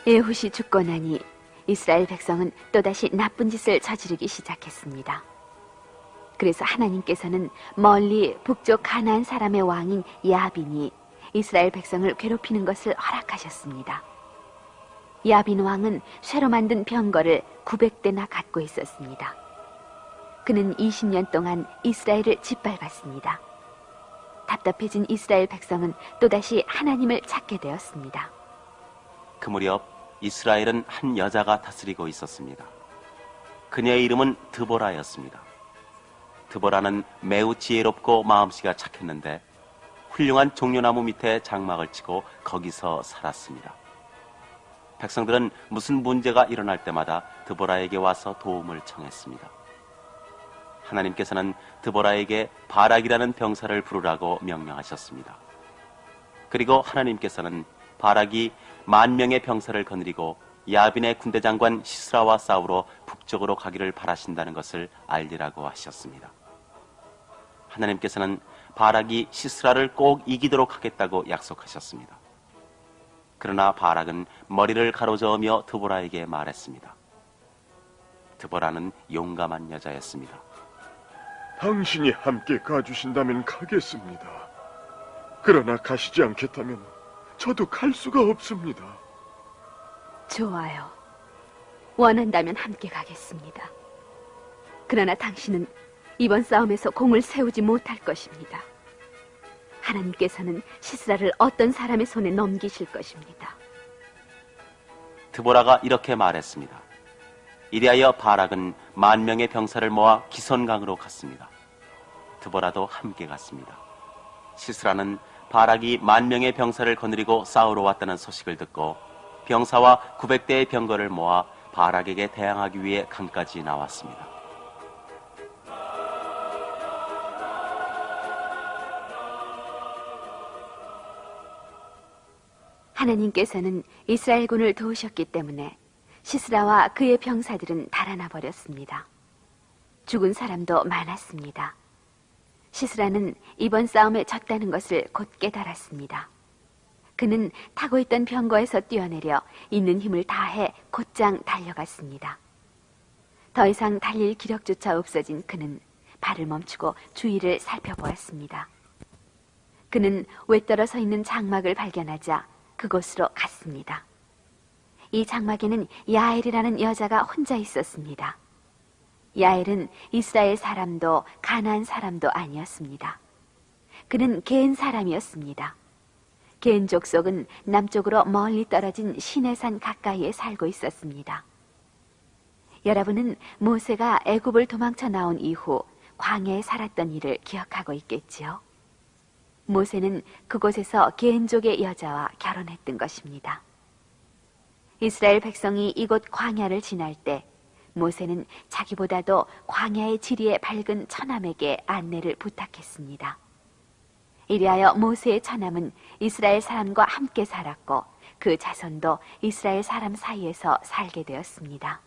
에훗이 죽고 나니 이스라엘 백성은 또다시 나쁜 짓을 저지르기 시작했습니다. 그래서 하나님께서는 멀리 북쪽 가나안 사람의 왕인 야빈이 이스라엘 백성을 괴롭히는 것을 허락하셨습니다. 야빈 왕은 쇠로 만든 병거를 900대나 갖고 있었습니다. 그는 20년 동안 이스라엘을 짓밟았습니다. 답답해진 이스라엘 백성은 또다시 하나님을 찾게 되었습니다. 그 무렵 이스라엘은 한 여자가 다스리고 있었습니다. 그녀의 이름은 드보라였습니다. 드보라는 매우 지혜롭고 마음씨가 착했는데 훌륭한 종려나무 밑에 장막을 치고 거기서 살았습니다. 백성들은 무슨 문제가 일어날 때마다 드보라에게 와서 도움을 청했습니다. 하나님께서는 드보라에게 바락이라는 병사를 부르라고 명령하셨습니다. 그리고 하나님께서는 바락이 10,000명의 병사를 거느리고 야빈의 군대 장관 시스라와 싸우러 북쪽으로 가기를 바라신다는 것을 알리라고 하셨습니다. 하나님께서는 바락이 시스라를 꼭 이기도록 하겠다고 약속하셨습니다. 그러나 바락은 머리를 가로저으며 드보라에게 말했습니다. 드보라는 용감한 여자였습니다. 당신이 함께 가주신다면 가겠습니다. 그러나 가시지 않겠다면 저도 갈 수가 없습니다. 좋아요. 원한다면 함께 가겠습니다. 그러나 당신은 이번 싸움에서 공을 세우지 못할 것입니다. 하나님께서는 시스라를 어떤 사람의 손에 넘기실 것입니다. 드보라가 이렇게 말했습니다. 이리하여 바락은 10,000명의 병사를 모아 기손강으로 갔습니다. 드보라도 함께 갔습니다. 시스라는 바락이 10,000명의 병사를 거느리고 싸우러 왔다는 소식을 듣고 병사와 900대의 병거를 모아 바락에게 대항하기 위해 강까지 나왔습니다. 하나님께서는 이스라엘군을 도우셨기 때문에 시스라와 그의 병사들은 달아나 버렸습니다. 죽은 사람도 많았습니다. 시스라는 이번 싸움에 졌다는 것을 곧 깨달았습니다. 그는 타고 있던 병거에서 뛰어내려 있는 힘을 다해 곧장 달려갔습니다. 더 이상 달릴 기력조차 없어진 그는 발을 멈추고 주위를 살펴보았습니다. 그는 외떨어 서 있는 장막을 발견하자 그곳으로 갔습니다. 이 장막에는 야엘이라는 여자가 혼자 있었습니다. 야엘은 이스라엘 사람도 가나안 사람도 아니었습니다. 그는 겐 사람이었습니다. 겐 족속은 남쪽으로 멀리 떨어진 시내산 가까이에 살고 있었습니다. 여러분은 모세가 애굽을 도망쳐 나온 이후 광야에 살았던 일을 기억하고 있겠지요? 모세는 그곳에서 겐족의 여자와 결혼했던 것입니다. 이스라엘 백성이 이곳 광야를 지날 때 모세는 자기보다도 광야의 지리에 밝은 처남에게 안내를 부탁했습니다. 이리하여 모세의 처남은 이스라엘 사람과 함께 살았고 그 자손도 이스라엘 사람 사이에서 살게 되었습니다.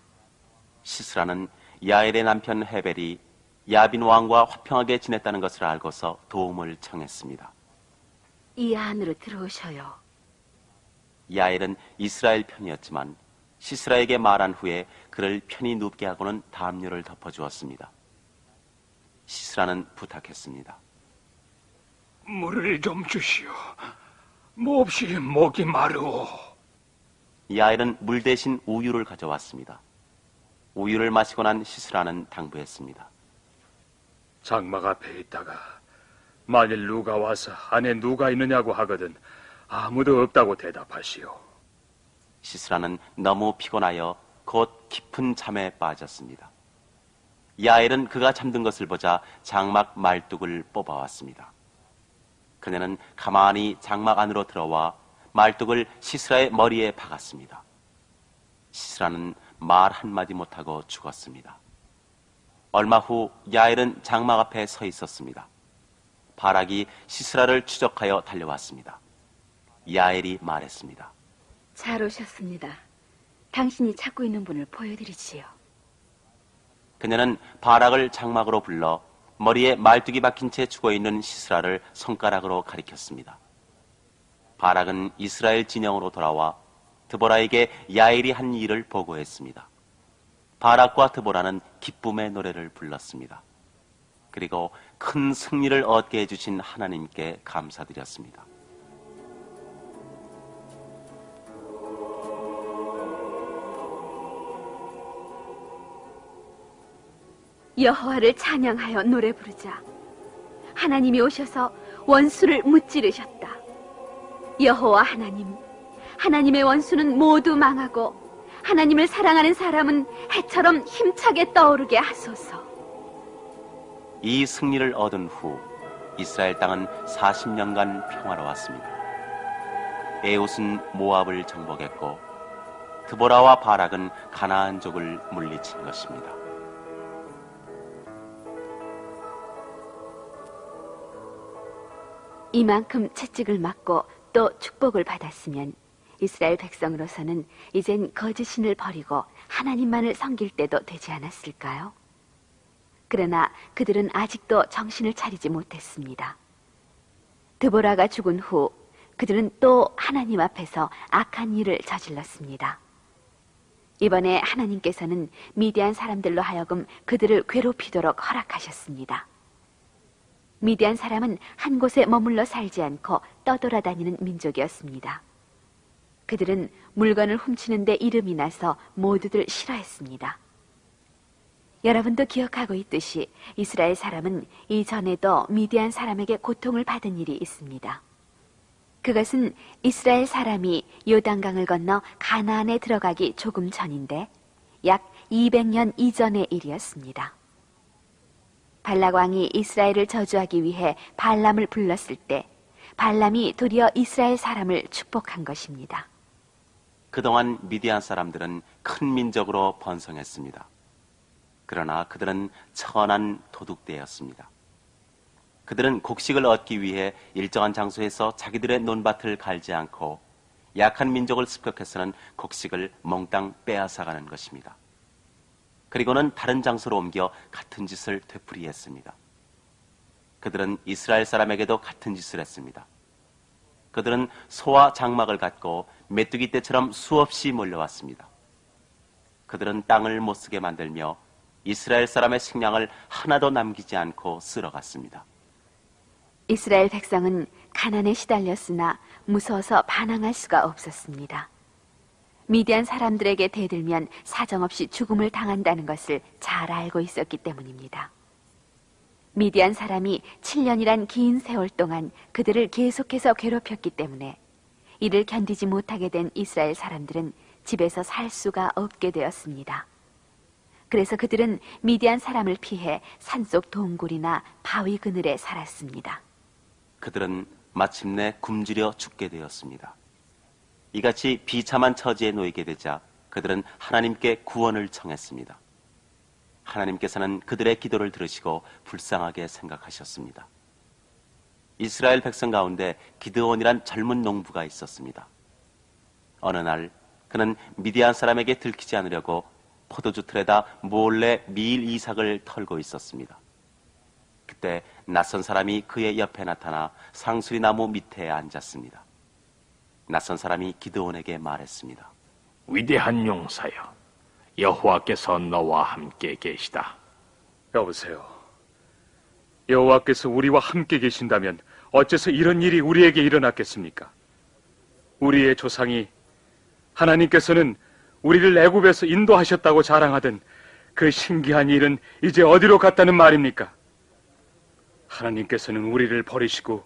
시스라는 야엘의 남편 헤벨이 야빈 왕과 화평하게 지냈다는 것을 알고서 도움을 청했습니다. 이 안으로 들어오셔요. 야엘은 이스라엘 편이었지만 시스라에게 말한 후에 그를 편히 눕게 하고는 담요를 덮어주었습니다. 시스라는 부탁했습니다. 물을 좀 주시오. 몹시 목이 마르오. 야엘은 물 대신 우유를 가져왔습니다. 우유를 마시고 난 시스라는 당부했습니다. 장막 앞에 있다가 만일 누가 와서 안에 누가 있느냐고 하거든 아무도 없다고 대답하시오. 시스라는 너무 피곤하여 곧 깊은 잠에 빠졌습니다. 야엘은 그가 잠든 것을 보자 장막 말뚝을 뽑아왔습니다. 그녀는 가만히 장막 안으로 들어와 말뚝을 시스라의 머리에 박았습니다. 시스라는 말 한마디 못하고 죽었습니다. 얼마 후 야엘은 장막 앞에 서 있었습니다. 바락이 시스라를 추적하여 달려왔습니다. 야엘이 말했습니다. 잘 오셨습니다. 당신이 찾고 있는 분을 보여드리지요. 그녀는 바락을 장막으로 불러 머리에 말뚝이 박힌 채 죽어있는 시스라를 손가락으로 가리켰습니다. 바락은 이스라엘 진영으로 돌아와 드보라에게 야엘이 한 일을 보고했습니다. 바락과 드보라는 기쁨의 노래를 불렀습니다. 그리고 큰 승리를 얻게 해주신 하나님께 감사드렸습니다. 여호와를 찬양하여 노래 부르자. 하나님이 오셔서 원수를 무찌르셨다. 여호와 하나님, 하나님의 원수는 모두 망하고 하나님을 사랑하는 사람은 해처럼 힘차게 떠오르게 하소서. 이 승리를 얻은 후 이스라엘 땅은 40년간 평화로웠습니다. 에옷은 모압을 정복했고 드보라와 바락은 가나안족을 물리친 것입니다. 이만큼 채찍을 맞고 또 축복을 받았으면 이스라엘 백성으로서는 이젠 거짓신을 버리고 하나님만을 섬길 때도 되지 않았을까요? 그러나 그들은 아직도 정신을 차리지 못했습니다. 드보라가 죽은 후 그들은 또 하나님 앞에서 악한 일을 저질렀습니다. 이번에 하나님께서는 미디안 사람들로 하여금 그들을 괴롭히도록 허락하셨습니다. 미디안 사람은 한 곳에 머물러 살지 않고 떠돌아다니는 민족이었습니다. 그들은 물건을 훔치는데 이름이 나서 모두들 싫어했습니다. 여러분도 기억하고 있듯이 이스라엘 사람은 이전에도 미디안 사람에게 고통을 받은 일이 있습니다. 그것은 이스라엘 사람이 요단강을 건너 가나안에 들어가기 조금 전인데 약 200년 이전의 일이었습니다. 발락 왕이 이스라엘을 저주하기 위해 발람을 불렀을 때 발람이 도리어 이스라엘 사람을 축복한 것입니다. 그동안 미디안 사람들은 큰 민족으로 번성했습니다. 그러나 그들은 천한 도둑대였습니다. 그들은 곡식을 얻기 위해 일정한 장소에서 자기들의 논밭을 갈지 않고 약한 민족을 습격해서는 곡식을 몽땅 빼앗아가는 것입니다. 그리고는 다른 장소로 옮겨 같은 짓을 되풀이했습니다. 그들은 이스라엘 사람에게도 같은 짓을 했습니다. 그들은 소와 장막을 갖고 메뚜기 떼처럼 수없이 몰려왔습니다. 그들은 땅을 못쓰게 만들며 이스라엘 사람의 식량을 하나도 남기지 않고 쓸어갔습니다. 이스라엘 백성은 가난에 시달렸으나 무서워서 반항할 수가 없었습니다. 미디안 사람들에게 대들면 사정없이 죽음을 당한다는 것을 잘 알고 있었기 때문입니다. 미디안 사람이 7년이란 긴 세월 동안 그들을 계속해서 괴롭혔기 때문에 이를 견디지 못하게 된 이스라엘 사람들은 집에서 살 수가 없게 되었습니다. 그래서 그들은 미디안 사람을 피해 산속 동굴이나 바위 그늘에 살았습니다. 그들은 마침내 굶주려 죽게 되었습니다. 이같이 비참한 처지에 놓이게 되자 그들은 하나님께 구원을 청했습니다. 하나님께서는 그들의 기도를 들으시고 불쌍하게 생각하셨습니다. 이스라엘 백성 가운데 기드온이란 젊은 농부가 있었습니다. 어느 날 그는 미디안 사람에게 들키지 않으려고 포도주 틀에다 몰래 밀 이삭을 털고 있었습니다. 그때 낯선 사람이 그의 옆에 나타나 상수리 나무 밑에 앉았습니다. 낯선 사람이 기드온에게 말했습니다. 위대한 용사여, 여호와께서 너와 함께 계시다. 여보세요. 여호와께서 우리와 함께 계신다면 어째서 이런 일이 우리에게 일어났겠습니까? 우리의 조상이 하나님께서는 우리를 애굽에서 인도하셨다고 자랑하던 그 신기한 일은 이제 어디로 갔다는 말입니까? 하나님께서는 우리를 버리시고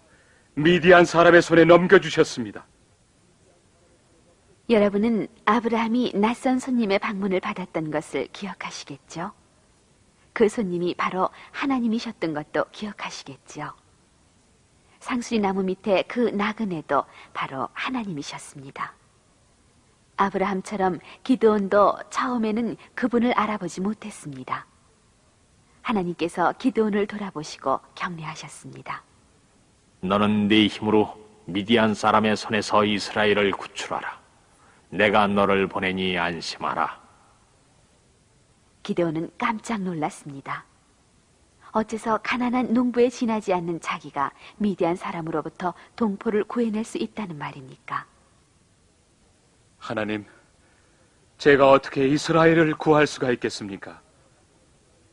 미디안 사람의 손에 넘겨주셨습니다. 여러분은 아브라함이 낯선 손님의 방문을 받았던 것을 기억하시겠죠? 그 손님이 바로 하나님이셨던 것도 기억하시겠죠? 상수리 나무 밑에 그 나그네도 바로 하나님이셨습니다. 아브라함처럼 기드온도 처음에는 그분을 알아보지 못했습니다. 하나님께서 기드온을 돌아보시고 격려하셨습니다. 너는 네 힘으로 미디안 사람의 손에서 이스라엘을 구출하라. 내가 너를 보내니 안심하라. 기드온은 깜짝 놀랐습니다. 어째서 가난한 농부에 지나지 않는 자기가 미디안 사람으로부터 동포를 구해낼 수 있다는 말입니까? 하나님, 제가 어떻게 이스라엘을 구할 수가 있겠습니까?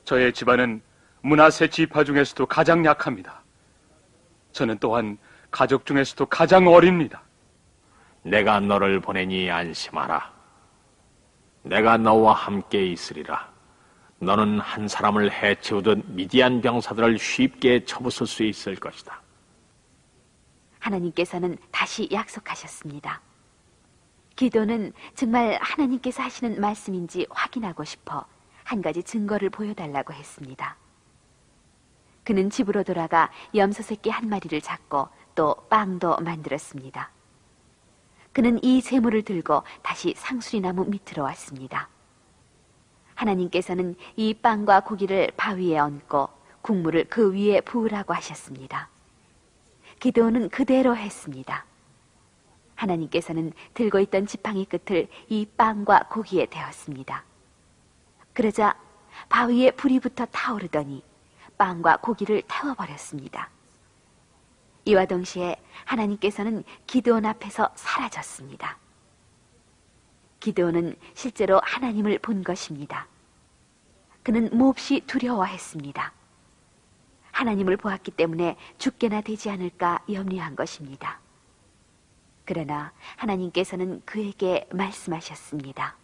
저의 집안은 므낫세 지파 중에서도 가장 약합니다. 저는 또한 가족 중에서도 가장 어립니다. 내가 너를 보내니 안심하라. 내가 너와 함께 있으리라. 너는 한 사람을 해치우듯 미디안 병사들을 쉽게 쳐부술 수 있을 것이다. 하나님께서는 다시 약속하셨습니다. 기도는 정말 하나님께서 하시는 말씀인지 확인하고 싶어 한 가지 증거를 보여달라고 했습니다. 그는 집으로 돌아가 염소 새끼 한 마리를 잡고 또 빵도 만들었습니다. 그는 이 재물을 들고 다시 상수리나무 밑으로 왔습니다. 하나님께서는 이 빵과 고기를 바위에 얹고 국물을 그 위에 부으라고 하셨습니다. 기드온은 그대로 했습니다. 하나님께서는 들고 있던 지팡이 끝을 이 빵과 고기에 대었습니다. 그러자 바위에 불이 붙어 타오르더니 빵과 고기를 태워버렸습니다. 이와 동시에 하나님께서는 기드온 앞에서 사라졌습니다. 기드온은 실제로 하나님을 본 것입니다. 그는 몹시 두려워했습니다. 하나님을 보았기 때문에 죽게나 되지 않을까 염려한 것입니다. 그러나 하나님께서는 그에게 말씀하셨습니다.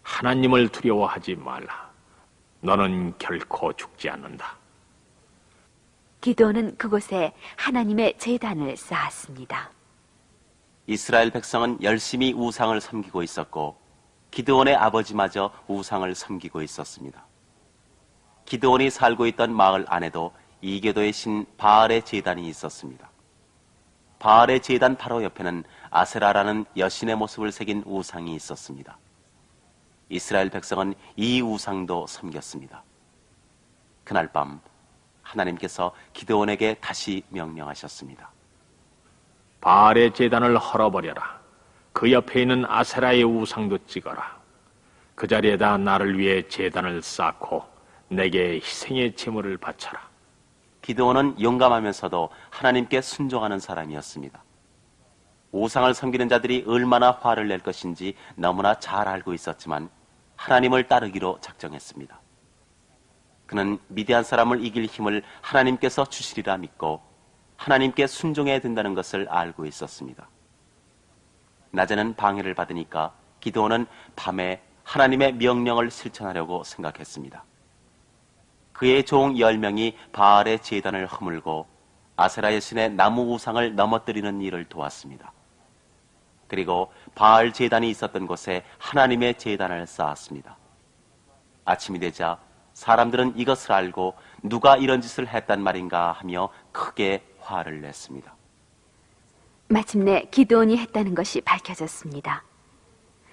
하나님을 두려워하지 말라. 너는 결코 죽지 않는다. 기드온은 그곳에 하나님의 제단을 쌓았습니다. 이스라엘 백성은 열심히 우상을 섬기고 있었고 기드온의 아버지마저 우상을 섬기고 있었습니다. 기드온이 살고 있던 마을 안에도 이교도의 신 바알의 제단이 있었습니다. 바알의 제단 바로 옆에는 아세라라는 여신의 모습을 새긴 우상이 있었습니다. 이스라엘 백성은 이 우상도 섬겼습니다. 그날 밤 하나님께서 기드온에게 다시 명령하셨습니다. 바알의 제단을 헐어버려라. 그 옆에 있는 아세라의 우상도 찍어라. 그 자리에다 나를 위해 제단을 쌓고 내게 희생의 제물을 바쳐라. 기드온은 용감하면서도 하나님께 순종하는 사람이었습니다. 우상을 섬기는 자들이 얼마나 화를 낼 것인지 너무나 잘 알고 있었지만 하나님을 따르기로 작정했습니다. 그는 미디안 사람을 이길 힘을 하나님께서 주시리라 믿고 하나님께 순종해야 된다는 것을 알고 있었습니다. 낮에는 방해를 받으니까 기드온은 밤에 하나님의 명령을 실천하려고 생각했습니다. 그의 종 10명이 바알의 제단을 허물고 아세라의 신의 나무 우상을 넘어뜨리는 일을 도왔습니다. 그리고 바알 제단이 있었던 곳에 하나님의 제단을 쌓았습니다. 아침이 되자 사람들은 이것을 알고 누가 이런 짓을 했단 말인가 하며 크게 화를 냈습니다. 마침내 기드온이 했다는 것이 밝혀졌습니다.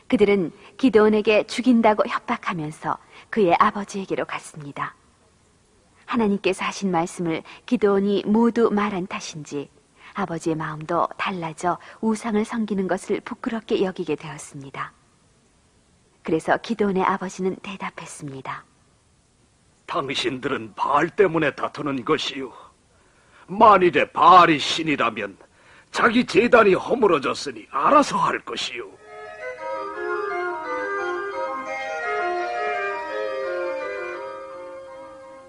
그들은 기드온에게 죽인다고 협박하면서 그의 아버지에게로 갔습니다. 하나님께서 하신 말씀을 기드온이 모두 말한 탓인지 아버지의 마음도 달라져 우상을 섬기는 것을 부끄럽게 여기게 되었습니다. 그래서 기드온의 아버지는 대답했습니다. 당신들은 바알 때문에 다투는 것이요. 만일에 바알이 신이라면 자기 제단이 허물어졌으니 알아서 할 것이요.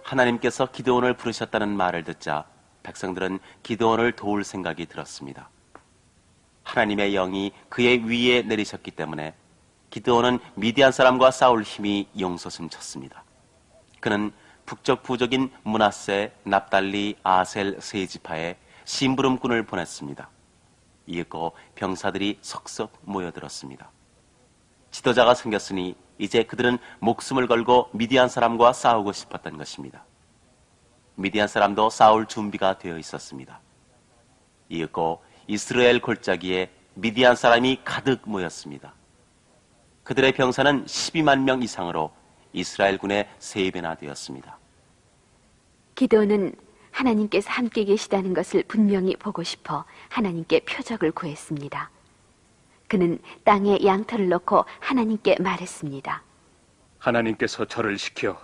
하나님께서 기드온을 부르셨다는 말을 듣자 백성들은 기드온을 도울 생각이 들었습니다. 하나님의 영이 그의 위에 내리셨기 때문에 기드온은 미디안 사람과 싸울 힘이 용솟음쳤습니다. 그는 북쪽 부족인 므낫세, 납달리, 아셀 세 지파에 심부름꾼을 보냈습니다. 이윽고 병사들이 속속 모여들었습니다. 지도자가 생겼으니 이제 그들은 목숨을 걸고 미디안 사람과 싸우고 싶었던 것입니다. 미디안 사람도 싸울 준비가 되어 있었습니다. 이윽고 이스라엘 골짜기에 미디안 사람이 가득 모였습니다. 그들의 병사는 12만 명 이상으로 이스라엘군의 3배나 되었습니다. 기드온은 하나님께서 함께 계시다는 것을 분명히 보고 싶어 하나님께 표적을 구했습니다. 그는 땅에 양털을 놓고 하나님께 말했습니다. 하나님께서 저를 시켜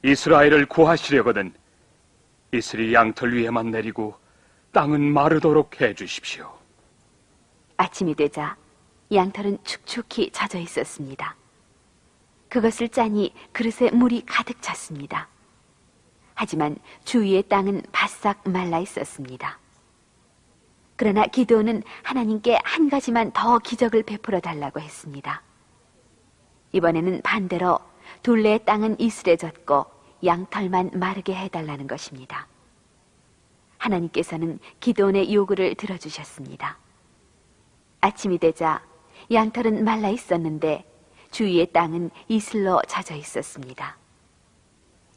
이스라엘을 구하시려거든 이슬이 양털 위에만 내리고 땅은 마르도록 해주십시오. 아침이 되자 양털은 축축히 젖어 있었습니다. 그것을 짜니 그릇에 물이 가득 찼습니다. 하지만 주위의 땅은 바싹 말라 있었습니다. 그러나 기드온은 하나님께 한 가지만 더 기적을 베풀어 달라고 했습니다. 이번에는 반대로 둘레의 땅은 이슬해졌고 양털만 마르게 해달라는 것입니다. 하나님께서는 기드온의 요구를 들어주셨습니다. 아침이 되자 양털은 말라 있었는데 주위의 땅은 이슬로 젖어 있었습니다.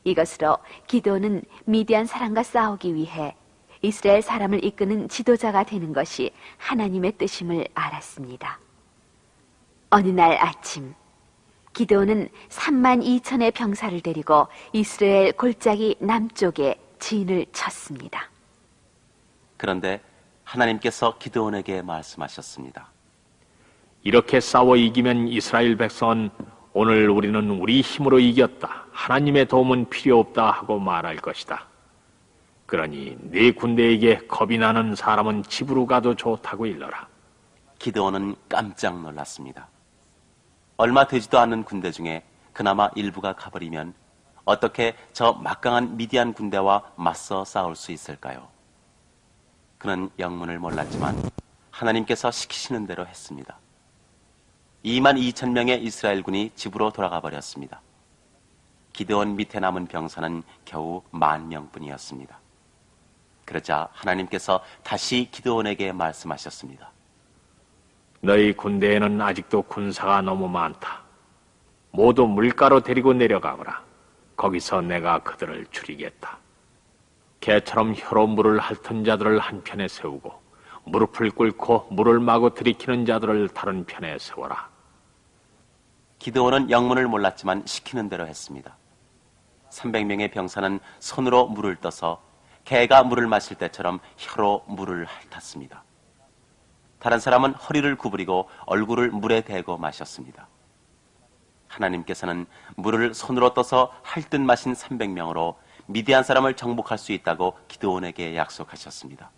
이것으로 기드온은 미디안 사람과 싸우기 위해 이스라엘 사람을 이끄는 지도자가 되는 것이 하나님의 뜻임을 알았습니다. 어느 날 아침 기드온은 32,000의 병사를 데리고 이스라엘 골짜기 남쪽에 진을 쳤습니다. 그런데 하나님께서 기드온에게 말씀하셨습니다. 이렇게 싸워 이기면 이스라엘 백성은 오늘 우리는 우리 힘으로 이겼다, 하나님의 도움은 필요 없다 하고 말할 것이다. 그러니 네 군대에게 겁이 나는 사람은 집으로 가도 좋다고 일러라. 기드온은 깜짝 놀랐습니다. 얼마 되지도 않은 군대 중에 그나마 일부가 가버리면 어떻게 저 막강한 미디안 군대와 맞서 싸울 수 있을까요? 그는 영문을 몰랐지만 하나님께서 시키시는 대로 했습니다. 22,000명의 이스라엘 군이 집으로 돌아가 버렸습니다. 기드온 밑에 남은 병사는 겨우 10,000명뿐이었습니다. 그러자 하나님께서 다시 기드온에게 말씀하셨습니다. 너희 군대에는 아직도 군사가 너무 많다. 모두 물가로 데리고 내려가거라. 거기서 내가 그들을 줄이겠다. 개처럼 혀로 물을 핥은 자들을 한편에 세우고 무릎을 꿇고 물을 마구 들이키는 자들을 다른 편에 세워라. 기드온은 영문을 몰랐지만 시키는 대로 했습니다. 300명의 병사는 손으로 물을 떠서 개가 물을 마실 때처럼 혀로 물을 핥았습니다. 다른 사람은 허리를 구부리고 얼굴을 물에 대고 마셨습니다. 하나님께서는 물을 손으로 떠서 핥듯 마신 300명으로 미디안 사람을 정복할 수 있다고 기드온에게 약속하셨습니다.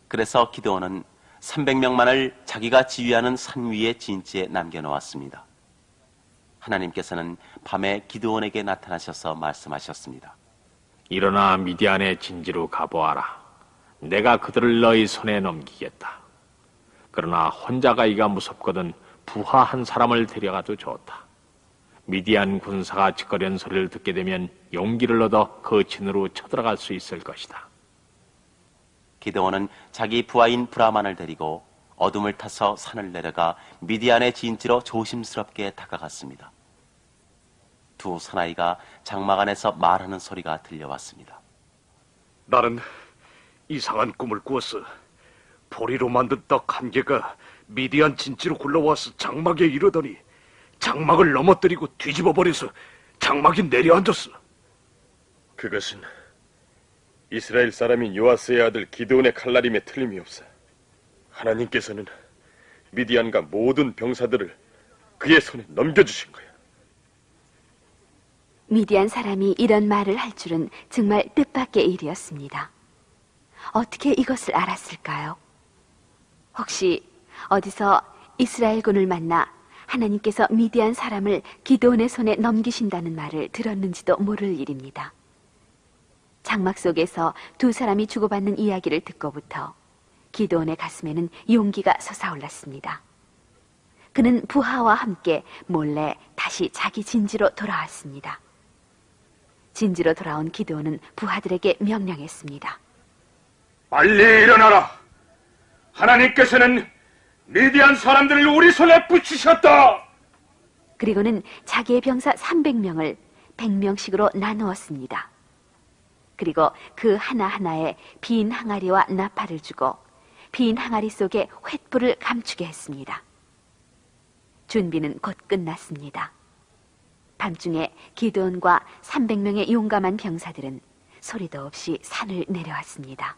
그래서 기드온은 300명만을 자기가 지휘하는 산 위의 진지에 남겨놓았습니다. 하나님께서는 밤에 기드온에게 나타나셔서 말씀하셨습니다. 일어나 미디안의 진지로 가보아라. 내가 그들을 너희 손에 넘기겠다. 그러나 혼자 가기가 무섭거든 부하 한 사람을 데려가도 좋다. 미디안 군사가 짓거리는 소리를 듣게 되면 용기를 얻어 그 진으로 쳐들어갈 수 있을 것이다. 기드온은 자기 부하인 브라만을 데리고 어둠을 타서 산을 내려가 미디안의 진지로 조심스럽게 다가갔습니다. 두 사나이가 장막 안에서 말하는 소리가 들려왔습니다. 나는 이상한 꿈을 꾸었어. 보리로 만든 떡 1개가 미디안 진지로 굴러와서 장막에 이르더니 장막을 넘어뜨리고 뒤집어 버려서 장막이 내려앉았어. 그것은 이스라엘 사람인 요아스의 아들 기드온의 칼날임에 틀림이 없어. 하나님께서는 미디안과 모든 병사들을 그의 손에 넘겨주신 거야. 미디안 사람이 이런 말을 할 줄은 정말 뜻밖의 일이었습니다. 어떻게 이것을 알았을까요? 혹시 어디서 이스라엘군을 만나 하나님께서 미디안 사람을 기드온의 손에 넘기신다는 말을 들었는지도 모를 일입니다. 장막 속에서 두 사람이 주고받는 이야기를 듣고부터 기드온의 가슴에는 용기가 솟아올랐습니다. 그는 부하와 함께 몰래 다시 자기 진지로 돌아왔습니다. 진지로 돌아온 기드온은 부하들에게 명령했습니다. 빨리 일어나라. 하나님께서는 미디안 사람들을 우리 손에 붙이셨다. 그리고는 자기의 병사 300명을 100명씩으로 나누었습니다. 그리고 그 하나하나에 빈 항아리와 나팔을 주고 빈 항아리 속에 횃불을 감추게 했습니다. 준비는 곧 끝났습니다. 밤중에 기드온과 300명의 용감한 병사들은 소리도 없이 산을 내려왔습니다.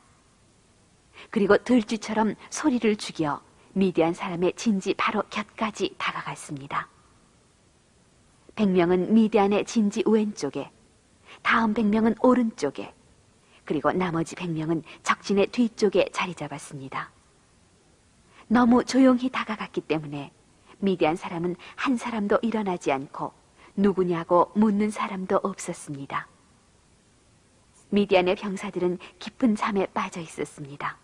그리고 들쥐처럼 소리를 죽여 미디안 사람의 진지 바로 곁까지 다가갔습니다. 100명은 미디안의 진지 왼쪽에, 다음 100명은 오른쪽에, 그리고 나머지 100명은 적진의 뒤쪽에 자리 잡았습니다. 너무 조용히 다가갔기 때문에 미디안 사람은 한 사람도 일어나지 않고 누구냐고 묻는 사람도 없었습니다. 미디안의 병사들은 깊은 잠에 빠져 있었습니다.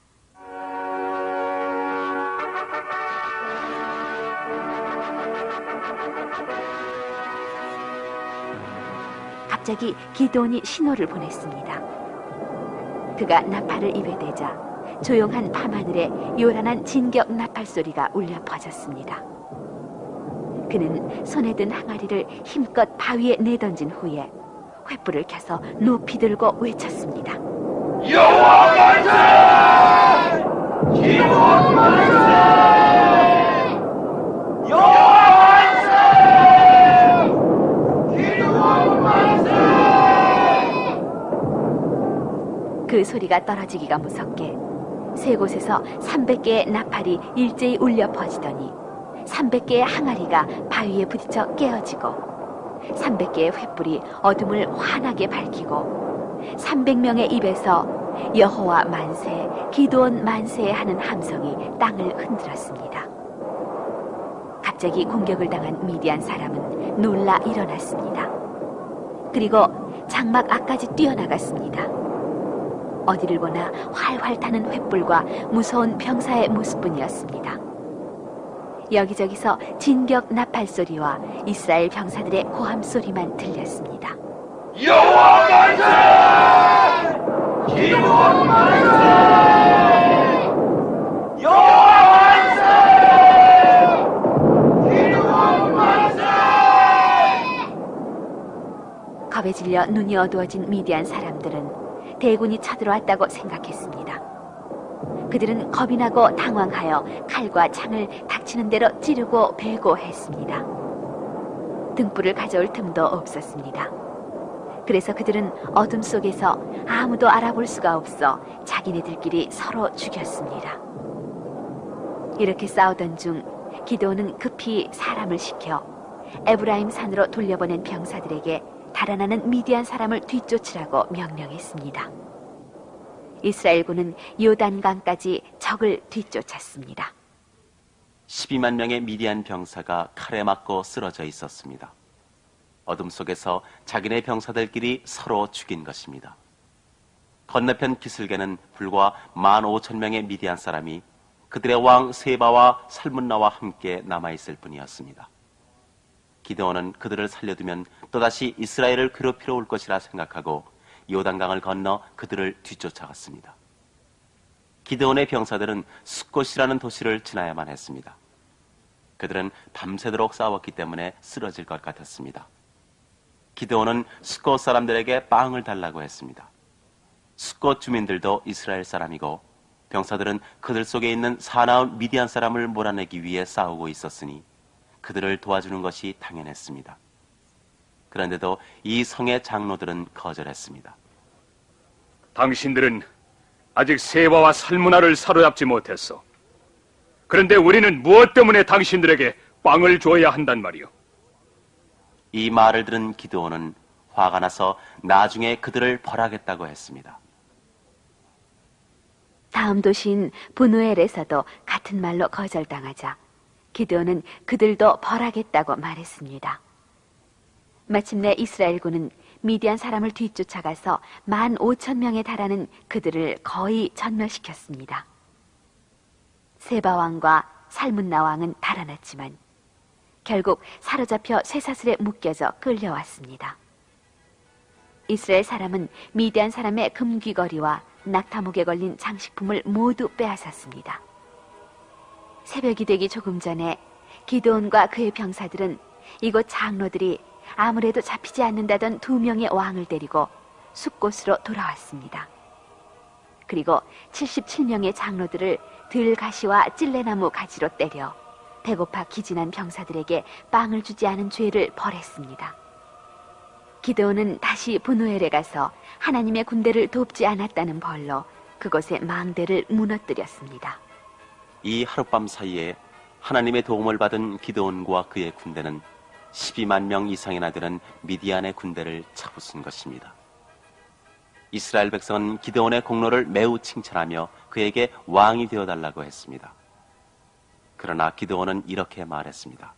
갑자기 기드온이 신호를 보냈습니다. 그가 나팔을 입에 대자 조용한 밤하늘에 요란한 진격 나팔 소리가 울려 퍼졌습니다. 그는 손에 든 항아리를 힘껏 바위에 내던진 후에 횃불을 켜서 높이 들고 외쳤습니다. 여호와 만세! 기도원 만세! 여호와 만세! 기도원 만세! 그 소리가 떨어지기가 무섭게 세 곳에서 300개의 나팔이 일제히 울려 퍼지더니 300개의 항아리가 바위에 부딪혀 깨어지고 300개의 횃불이 어둠을 환하게 밝히고 300명의 입에서 여호와 만세, 기드온 만세 하는 함성이 땅을 흔들었습니다. 갑자기 공격을 당한 미디안 사람은 놀라 일어났습니다. 그리고 장막 앞까지 뛰어나갔습니다. 어디를 보나 활활 타는 횃불과 무서운 병사의 모습뿐이었습니다. 여기저기서 진격 나팔 소리와 이스라엘 병사들의 고함 소리만 들렸습니다. 여호와 만세! 기도원 만세! 여호와 만세! 기도원 만세! 겁에 질려 눈이 어두워진 미디안 사람들은 대군이 쳐들어왔다고 생각했습니다. 그들은 겁이 나고 당황하여 칼과 창을 닥치는 대로 찌르고 베고 했습니다. 등불을 가져올 틈도 없었습니다. 그래서 그들은 어둠 속에서 아무도 알아볼 수가 없어 자기네들끼리 서로 죽였습니다. 이렇게 싸우던 중 기드온은 급히 사람을 시켜 에브라임 산으로 돌려보낸 병사들에게 달아나는 미디안 사람을 뒤쫓으라고 명령했습니다. 이스라엘군은 요단강까지 적을 뒤쫓았습니다. 12만 명의 미디안 병사가 칼에 맞고 쓰러져 있었습니다. 어둠 속에서 자기네 병사들끼리 서로 죽인 것입니다. 건너편 기슭에는 불과 15,000명의 미디안 사람이 그들의 왕 세바와 살문나와 함께 남아있을 뿐이었습니다. 기드온은 그들을 살려두면 또다시 이스라엘을 괴롭히러 올 것이라 생각하고 요단강을 건너 그들을 뒤쫓아갔습니다. 기드온의 병사들은 숫곳이라는 도시를 지나야만 했습니다. 그들은 밤새도록 싸웠기 때문에 쓰러질 것 같았습니다. 기드온은 숫곳 사람들에게 빵을 달라고 했습니다. 숫곳 주민들도 이스라엘 사람이고 병사들은 그들 속에 있는 사나운 미디안 사람을 몰아내기 위해 싸우고 있었으니 그들을 도와주는 것이 당연했습니다. 그런데도 이 성의 장로들은 거절했습니다. 당신들은 아직 세바와 살문나를 사로잡지 못했어. 그런데 우리는 무엇 때문에 당신들에게 빵을 줘야 한단 말이오? 이 말을 들은 기드온은 화가 나서 나중에 그들을 벌하겠다고 했습니다. 다음 도시인 분우엘에서도 같은 말로 거절당하자 기드온은 그들도 벌하겠다고 말했습니다. 마침내 이스라엘군은 미디안 사람을 뒤쫓아가서 15,000명에 달하는 그들을 거의 전멸시켰습니다. 세바 왕과 살문나 왕은 달아났지만 결국 사로잡혀 쇠사슬에 묶여져 끌려왔습니다. 이스라엘 사람은 미디안 사람의 금귀걸이와 낙타목에 걸린 장식품을 모두 빼앗았습니다. 새벽이 되기 조금 전에 기드온과 그의 병사들은 이곳 장로들이 아무래도 잡히지 않는다던 2명의 왕을 데리고 숲곳으로 돌아왔습니다. 그리고 77명의 장로들을 들가시와 찔레나무 가지로 때려 배고파 기진한 병사들에게 빵을 주지 않은 죄를 벌했습니다. 기드온은 다시 분우엘에 가서 하나님의 군대를 돕지 않았다는 벌로 그곳의 망대를 무너뜨렸습니다. 이 하룻밤 사이에 하나님의 도움을 받은 기드온과 그의 군대는 12만 명 이상이나 되는 미디안의 군대를 차부순 것입니다. 이스라엘 백성은 기드온의 공로를 매우 칭찬하며 그에게 왕이 되어달라고 했습니다. 그러나 기드온은 이렇게 말했습니다.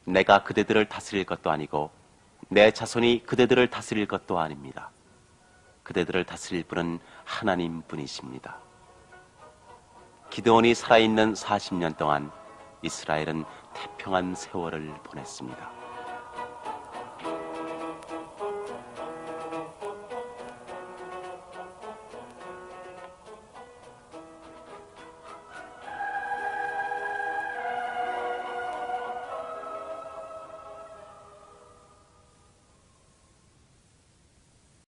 내가 그대들을 다스릴 것도 아니고 내 자손이 그대들을 다스릴 것도 아닙니다. 그대들을 다스릴 분은 하나님 분이십니다. 기드온이 살아있는 40년 동안 이스라엘은 태평한 세월을 보냈습니다.